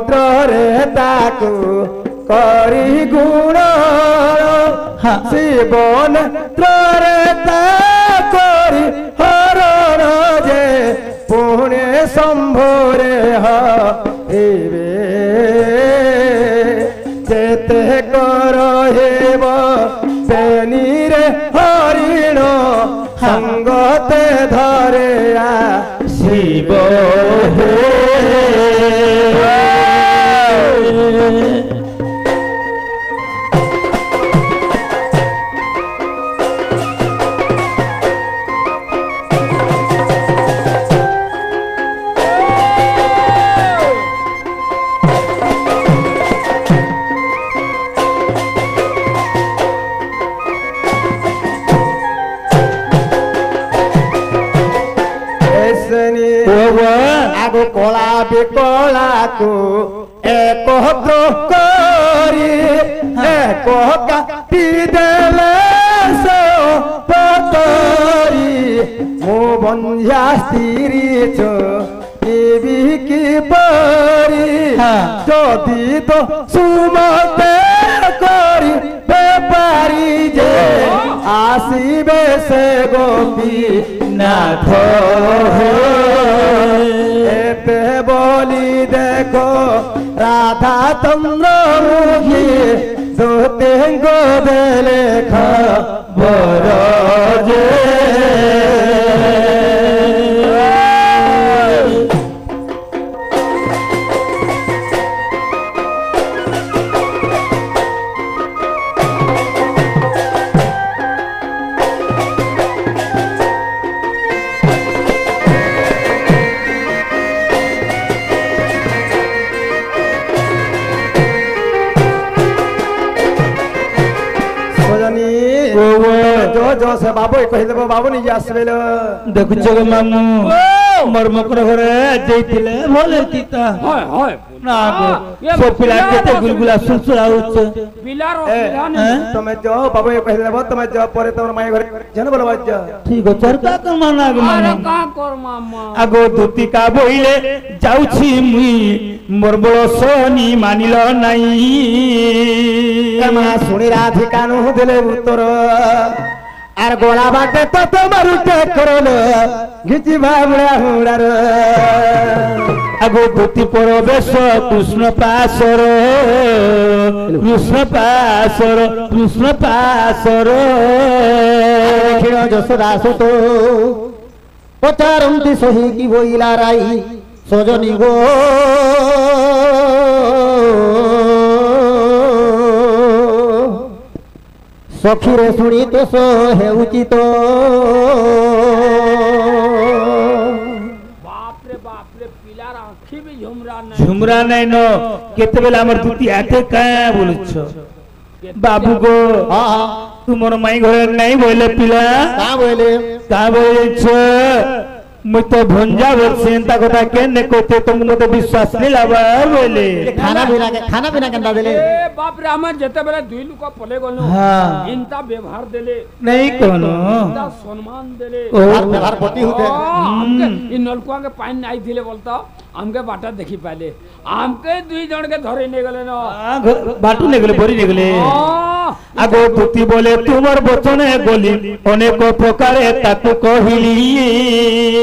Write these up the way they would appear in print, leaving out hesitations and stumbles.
ସମୁଦ୍ରରେ ତାକୁ କରି ଗୁଣ ଶିବ ନେତ୍ରରେ ତା କରି ହରଣ ଯେ ପୁଣି ଶମ୍ଭୁରେ ହଇବେ ଯେତେ କର ହେବ ବେନିରେ ହରିଣ ସଙ୍ଗତେ ଧରେ ଶିବ आगो कला विकला को एकत्र करी एक काटी देले सो पतरी मो बंझा स्त्री छो की परी जदि तो सुमते करी बेपारी जे आसीबे से गोपी नाथ एते बोली देखो राधा चंद्र मुखी दोते को देले खबर जे जो से बाबू कहि देबो बाबू नि आसबेलो देखु छ मामू मोर मकर घरे जइतिले भले तीता होय होय ना सो पिला केते गुलगुला सुलसुला होछ पिलारो पिलाने तमे जो बाबू कहि देबो तमे जो परे तोर माय घरे जन बोलबा जा ठीक है चरका कर माना आगो अरे का कर मामा आगो धोती का बोइले जाउछि मुई मोर बळो सोनी मानिलो नाही एमा सुनी राधिका नु देले उत्तर आर गोला बाटे तो तुम्हारू टेकरल घिची बाबड़ा हुड़ार आगो धोती परवेश कृष्ण पासर क्षीण यशोदा सुत पचारंती सही की बोइला राई सजनी गो सखी रे शुणी तो सो है उचित बाप रे पिलार आँखी भी झुमरा नहीं न केते बेला हमर दुती आते का बोलछ बाबू गो तुमर माई घरे नहीं बोले पिला का बोले छ मैं तो भंजा वर्षे एंता कथा केने कोते तुम मते विश्वास नहीं लावा बोले खाना बिना केंदा देले ए बाप रे हम जते बेले दुई लुका पले गनो हां इनता व्यवहार देले नहीं कोनो इनता सम्मान देले व्यवहार पति होते इन नलकुआ के पानी आई थिले बोलता हमके बाटा देखि पाले हमके दुई जण के धरे ने गले न बाटू ने गले बोरी ने गले आगो पुती बोले तुमर बचने गोली अनेक प्रकारे ताकू कहिली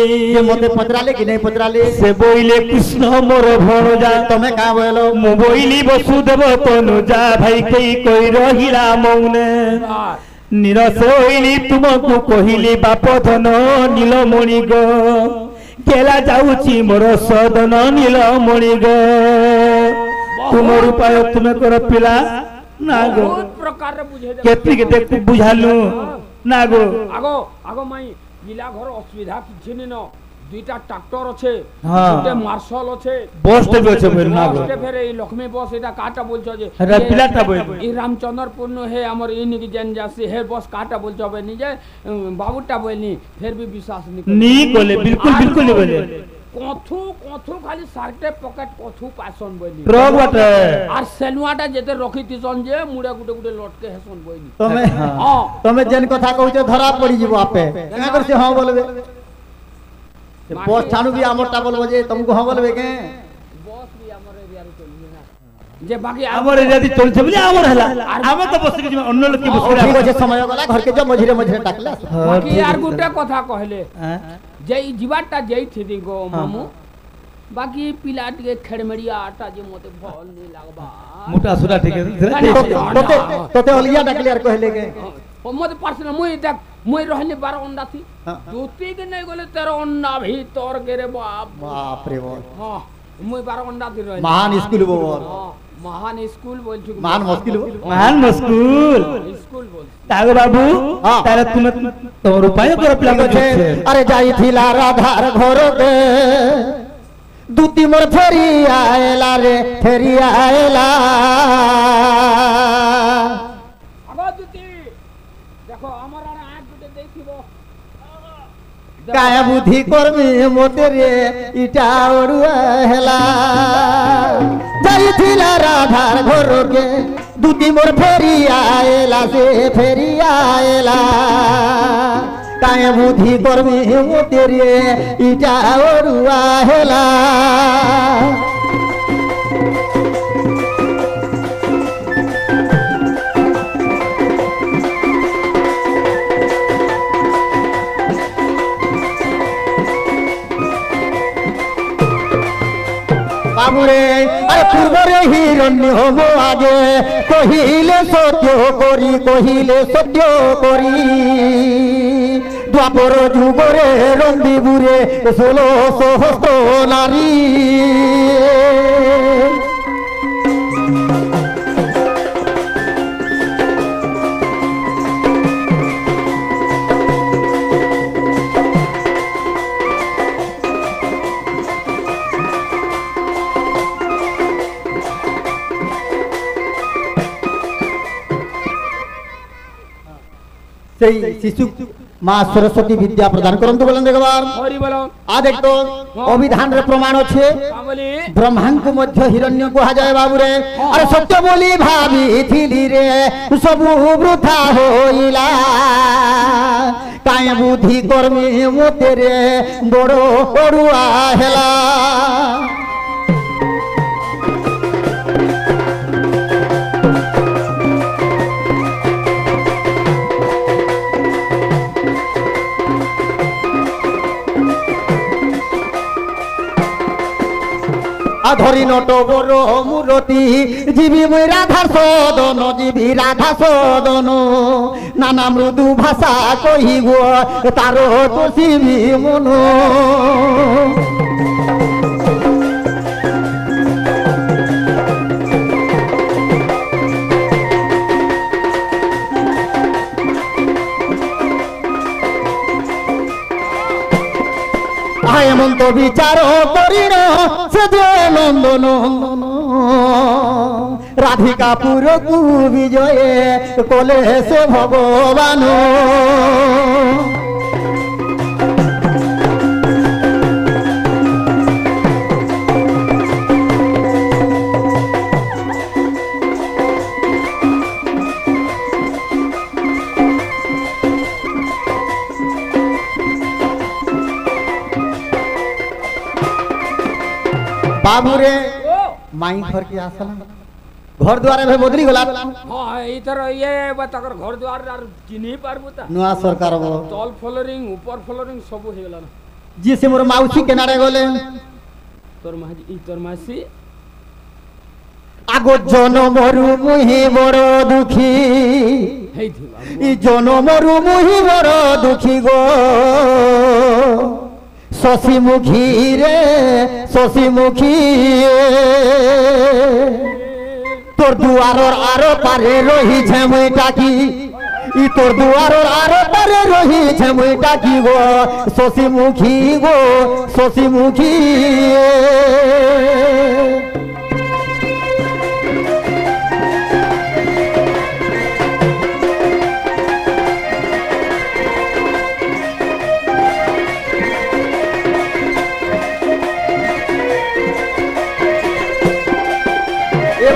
ये मते पत्राले कि नहीं पत्राले से बोइले कृष्ण मोर भणजा तमे का बोलो मु बोइली वसुदेव तनुजा भाई कई कोई रहिला मौने निरस होइली तुमको कहिली बाप धन नीलमणि गो केला जाउची मोर सदन नीलमणि गो तुमर उपाय तुमे कर पिला ना गो बहुत प्रकार रे बुझे केति केते बुझालु ना गो आगो माई जिला घर असुविधा किछि न दुईटा ट्रैक्टर अच्छे हां दुटे मार्शल अच्छे बस टे अच्छे बोल ना गो फिर ए लक्ष्मी बस एटा काटा बोलछो जे रे पिलाटा बोल ई रामचंद्रपुर न है हमर इन की जन जासी है बस काटा बोलछो बे नि जे बाबूटा बोलनी फिर भी विश्वास नी बोले बिल्कुल नहीं बोले कोथू खाली सार्टे पॉकेट कोथू पासन बोली ट्रक बाटे आर सेनुआटा जेते रखी तिसन जे मुडा गुटे लटके हेसन बोली तमे जेन कथा कहउछो धरा पड़ी जीवो आपे का कर से हां बोलबे बस ठानु भी हमरटा बोलबो जे तुमको हां बोलबे के बस भी हमर এরিয়ারে চলবে না যে বাকি আমার এরিয়াতে চলছে বলে আমার হেলা আমি তো বসে কিছু অন্য লোক কি বসে ঠিক আছে সময় গলা ঘরকে যে মঝিরে মঝিরে ডাকলে বাকি আর গুটে কথা কহলে যেই জীবাটা যেই থিদি গো মামু বাকি পিলা টিকে খেড়মেড়িয়াটা যে মতে ভাল নি লাগবা মোটা সুরা ঠিক আছে তোতে তোতে অলিয়া ডাকলে আর কইলে গে মতে পারছনা মুই দেখ মুই রহলি 12 অন্ডা থি দুতি কে নাই গলে 13 অন্ডা ভিতর গেরে বাপ বাপ রে বাপ হ্যাঁ মুই 12 অন্ডা দি রহলি মহান স্কুল বল মহান স্কুল বলছি মহান মুশকিল মহান মুশকিল স্কুল বল তাহলে বাবু তাহলে তুমি তোমার উপায় করে প্ল্যান করছে আরে যাইছিলা রাধার ঘরতে দুতি মোর ফেরি আয়লা রে ফেরি আয়লা আগো দুতি দেখো আমার আর আগ দুতে দেখিব কায়া বুদ্ধি করবি মতে রে ইটা ওড়ুয়া হেলা যাইছিলা রাধার ঘরকে দুতি মোর ফেরি আয়লা সে ফেরি আয়লা কায়া বুদ্ধি করবি মতে রে ইটা ওড়ুয়া হেলা বাবুরে আরে পূর্বরে হিরণ্য হব আগে কহিলে সত্য করি দ্বাপর যুগরে রন্দিবুরে 16 সহস্র নারী সেই শিশু মা সরস্বতী বিদ্যা প্রদান করন্তু বলেন দেখবার হরি বল আ দেখতো অভিধান রে প্রমাণ আছে বলি ব্রহ্মাঙ্ক মধ্য হিরণ্য কুহা যায় বাবুরে আরে সত্য বলি ভাবিথিলি রে সবু বৃথা হইলা কায় বুদ্ধি কর্মী মতে রে বড় অড়ুয়া হেলা ধরি নট বড় মূরতি জীবী মই রাধা সদন নানা মৃদু ভাষা কহিব তার তো শিবি মন হেমন্ত বিচার করিন সে যে নন্দন রাধিকাপুরকু বিজয়ে কলে সে ভগবান बाबूरे माई घर की आसला घर द्वार में बदली गला हां इधर ये बतकर घर द्वार आर चिन्ही पारबो ता नुआ सरकार बो तल फ्लोरिंग ऊपर फ्लोरिंग सब हो गेला ना जी से मोर माउसी केनारे गले तोर मासी আগো জনমরু মুহি বড় দুঃখী হেই থি বাবু ই জনমরু মুহি বড় দুঃখী গো শশীমুখী রে শশীমুখী তোর দুয়ারর আরো পারে রহিছে মই টাকি ই তোর দুয়ারর আরো পারে রহিছে মই টাকি গো শশীমুখী গো শশীমুখী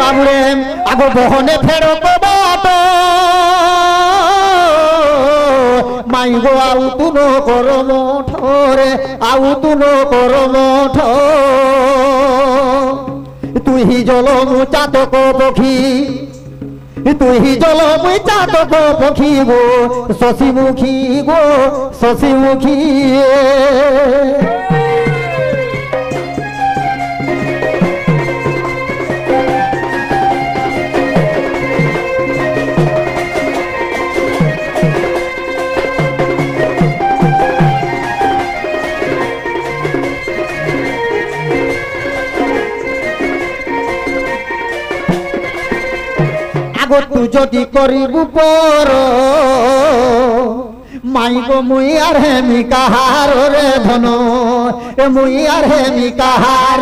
বাবুরে আগো বহনে ফেরো বাট মাই গো আউ তুনো কর মঠ রে আউ তুনো কর মঠ তুই তুই জল মু চাতক পক্ষী তুই জল মুই চাতক পক্ষী গো শশীমুখী গো শশীমুখী তু যদি করিবু পর মাইব মুই আর হেমি কাহার রে ধন মুই আর হেমি কাহার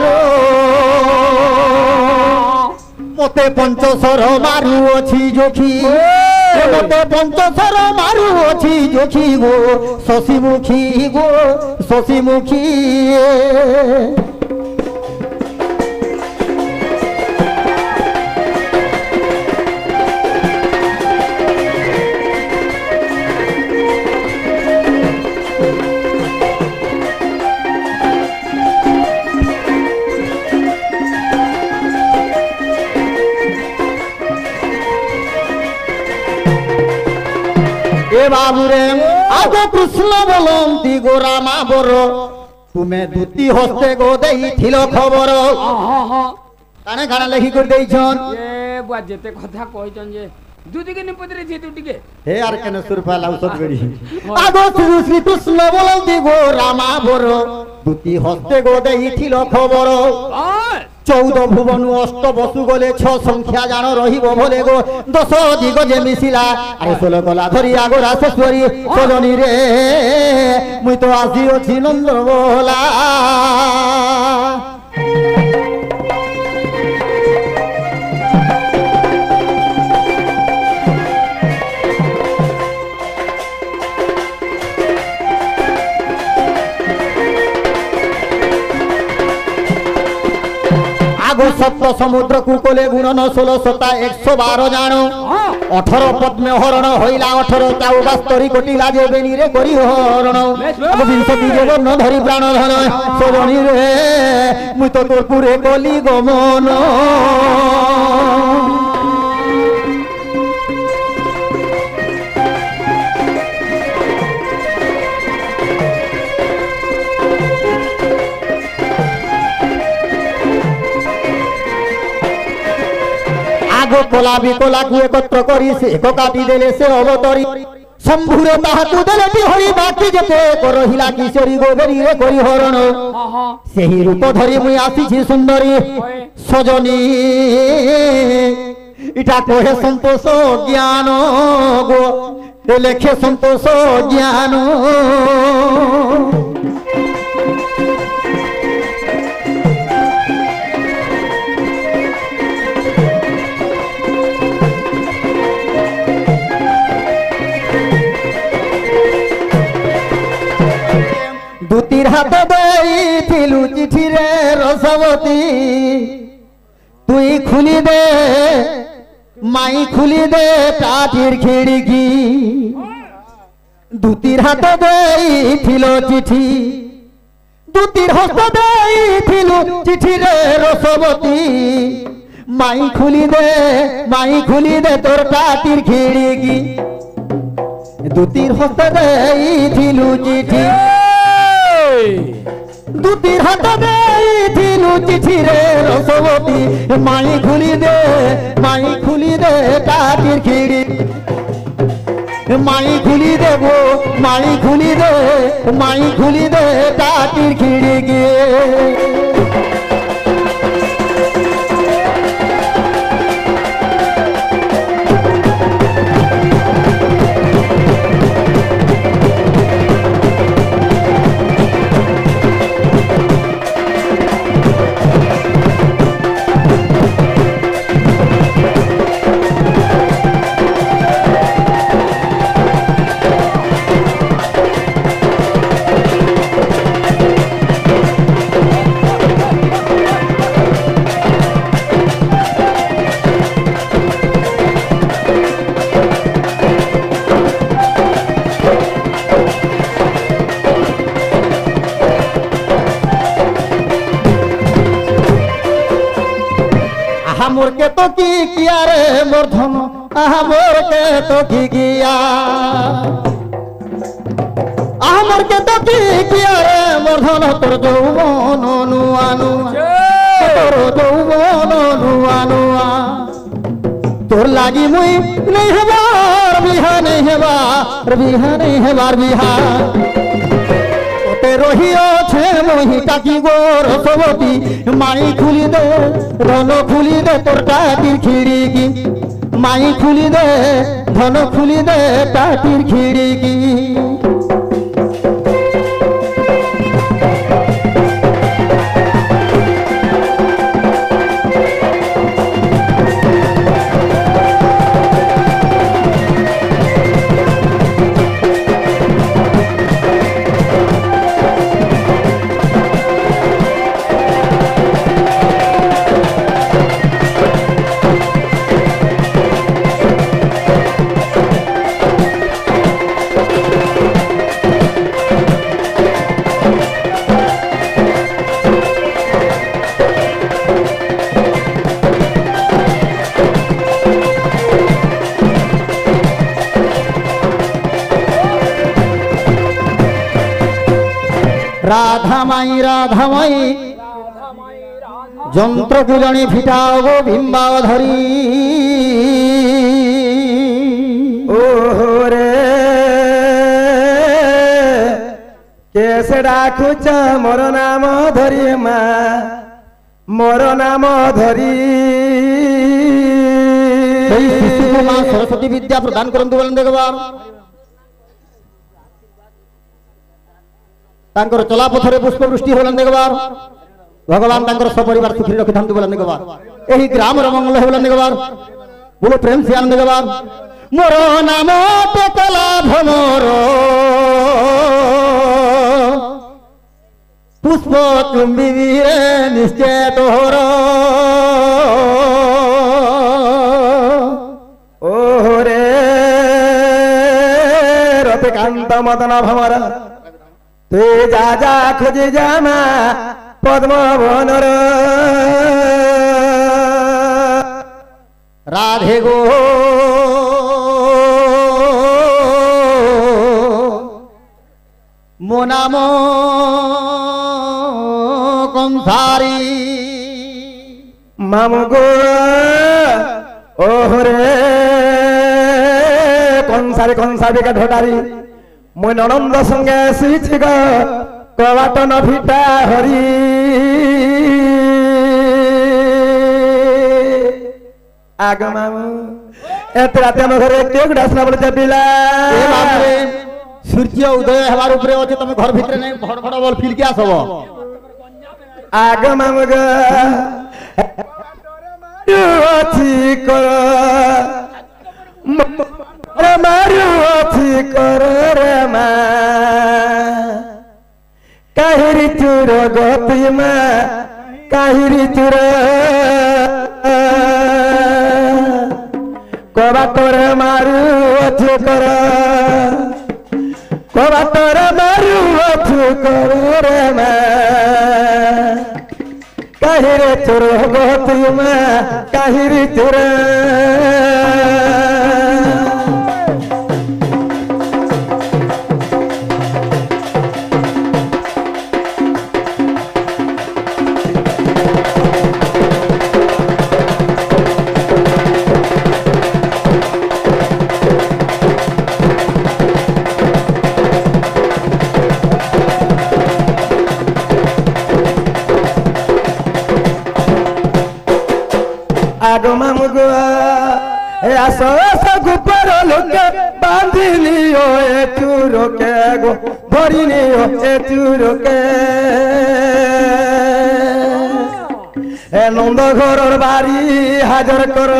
মতে পঞ্চশর মারু অছি জোখি মতে পঞ্চশর মারু অছি জোখি গো শশীমুখী গো শশীমুখী বাবুরে আগ কৃষ্ণ বলন্তি গো রামা বর তুমি দুতি হস্তে গো দেইছিল খবর কানে কানে লেখি করে দেইছন এ বুয়া যেতে কথা কইছন যে দুদিকে নিপদরে যে দুটিকে হে আর কেন সুরপা লাউসত গড়ি আগ শ্রী কৃষ্ণ বলন্তি গো রামা বর দুতি হস্তে গো দেইছিল খবর 14 ভুবন অষ্ট বসু গলে 6 সংখ্যা জান রহিব ভলে গো 10 দিগ যে মিছিলা আরে 16 গলা ধরি আগরা শেষরি সজনী রে মুই তো আসি অছি নন্দ বলা सप्त समुद्र कुकोले गुणन 16 सता 112 जानो 18 पद्मे हरण होइला 18 चौबास्तरी कोटिला जे बेनी रे करी हरण अब 20 जीवन धरि प्राण धन सोबनी रे मुई तो तोर पुरे गली गमन कोला विकोला को एकत्र करी से एक काटी देले से अवतरी शंभुरे ताहातु देले हरि बाकी जते करहिला किशोरी गोबरी रे करी हरण सेही रूप धरि मुई आसी सुंदरी सजनी इटा कोहे संतोष ज्ञान गो लेखे संतोष ज्ञान দুতির হাত দেইছিলু চিঠি রে রসবতী তুই খুলি দে মাই খুলি দে কাঠির খিড়কি দুতির হাত দেইছিল চিঠি দুতির হস্ত দেইছিলু চিঠি রে রসবতী মাই খুলি দে তোর কাঠির খিড়কি দুতির হস্ত দেইছিলু চিঠি দুতির হাত দেইছিলু চিঠি রে রসবতী মাই খুলি দে কাঠির খিড়ি মাই খুলি দে গো মাই খুলি দে কাঠির খিড়কি हमर के तो की किया रे मोर धन हमर के तो की किया हमर के तो की किया रे मोर धन तोर যৌবন নুয়া নুয়া তোর যৌবন নুয়া নুয়া তোর লাগি মুই नहीं হেবার বিহা नहीं হেবার বিহা তোতে রহিও ছে মহি কাকি গোর সবতি মাই খুলি দে ধন খুলি দে তোর টাটির খিড়কি মাই খুলি দে ধন খুলি দে টাটির খিড়কি राधा माई যন্ত্র গুজনি ফিটাও গো বিম্বাও ধরি ওরে কেসে ডাকুছ মোর নাম ধরি মা মোর নাম ধরি এই শিশুকে মা সরস্বতী বিদ্যা প্রদান করন্তু বলেন দেখবার तांकर चला पथरे पुष्प वृष्टि होलन देखबार भगवान तांकर सपरिवार सुखी रखिथांतु बोलन देखबार एही ग्राम र मंगल होलन देखबार बोलो प्रेम से आनंद देखबार मोर नाम टेकला भमर पुष्प चुंबी रे निश्चय तोहर ओरे रते कांत मदन भमर तु जा जा खोजे जामा पद्म बनर राधे गो मो नाम कंसारी मामु गो ओहरे कंसारी का ढोटारी মই ননন্দ সঙ্গে আসিছি গো কবাট নভিটা হরি আগ মামু এত রাতে আমার ঘরে কে গুড়া আসলা বলে চাপিলা এ বাবরে সূর্য উদয় হবার উপরে আছে তুমি ঘর ভিতরে নাই ভড় ভড় বল ফিল কি আসব আগ মামু গো অছি কর मारू अथी कर रे मा काहिरी चुर गति मा काहिरी चुर कबा तोर मारू अथी कर कबा तोर मारू अथी कर रे मा काहिरी चुर गति मा काहिरी चुर आगो मामु गो आसो आसो गुपर लोके बांधी लियो ए चूरो के गो धरी लियो ए चूरो के ए नंद घरर बारी हाजर कर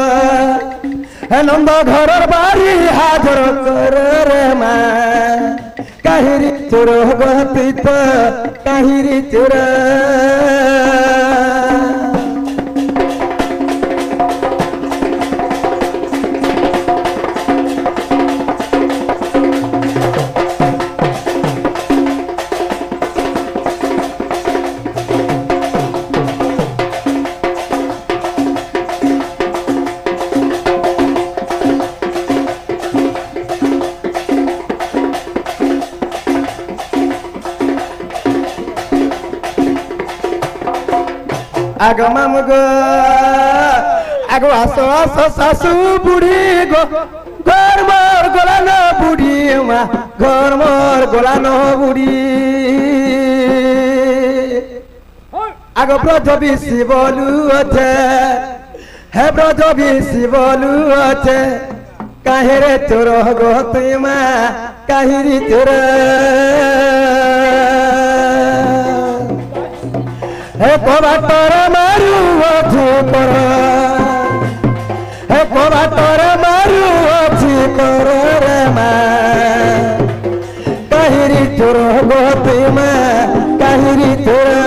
ए नंद घरर बारी हाजर कर रे मा काहिरी चोर गति तो काहिरी चोर आग मामू गो आग आसो आसो सासू बुढ़ी गो घर मोर गोलानो बुढ़ी मा घर मोर गोलानो बुढ़ी आग ब्रज बिसी बोलू अच्छे हे ब्रज बिसी बोलू अच्छे काहिरे तोर गो तुई मा काहिरी तोर हे कोबाटर मारू अच्छी पर हे कोबाटर मारू अच्छी पर रे मा काहिरी तोर गो तुई मा काहिरी तोर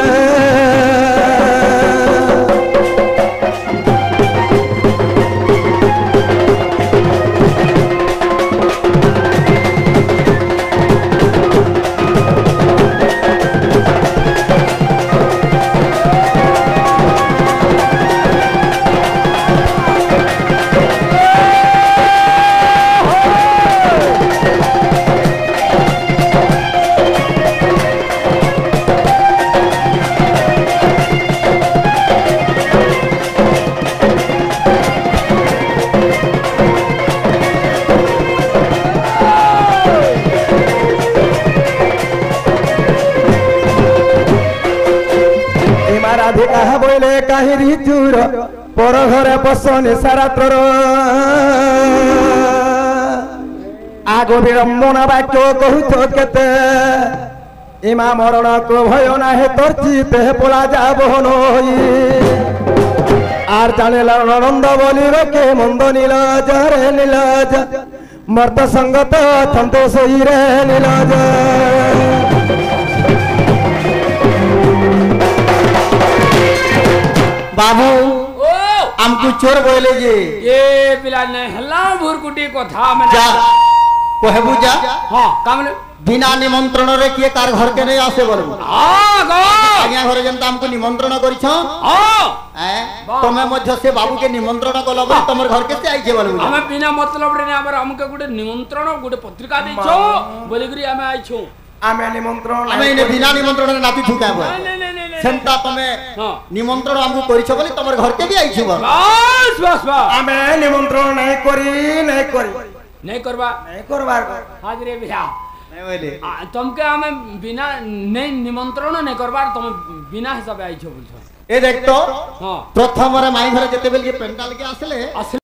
कहा बोले काहिरी चूर पर घरे बसने सारा तोर आगो विडम्बना वाक्य कहूच केते इमा मरण को भय ना हे तोर चिते पला जाब नई आर जाने नंद बोली के मंद नीलज रे नीलज मर्त संगत संतोष रे नीलज बाबू हमको चोर बोले जे ये पिला ने हल्ला भुरकुटी कथा में जा कहबू जा हां काम बिना निमंत्रण रे किए कार घर के नहीं आसे बोलबू हां गो आज्ञा घर जनता हमको निमंत्रण करिछ हां तमे मध्य से बाबू के निमंत्रण कलो तमर घर के से आई जे बोलबू हम बिना मतलब रे हमर हमके गुटे निमंत्रण गुटे पत्रिका दैछो बोली करी हम आइछो आमे निमंत्रण आमे ने बिना निमंत्रण नाती ठुकाबो नहीं सेंता तमे निमंत्रण हमको करिछ बोली तमर घर के भी आइछ बस बस आमे निमंत्रण नहीं करी नहीं करबा हाजरे भैया नहीं बोले तुमके हमें बिना नहीं निमंत्रण नहीं करबार तुम बिना हिसाब आइछो बोलछो ए देख तो हां प्रथम रे माई घर जते बेल के पेंटाल के आसले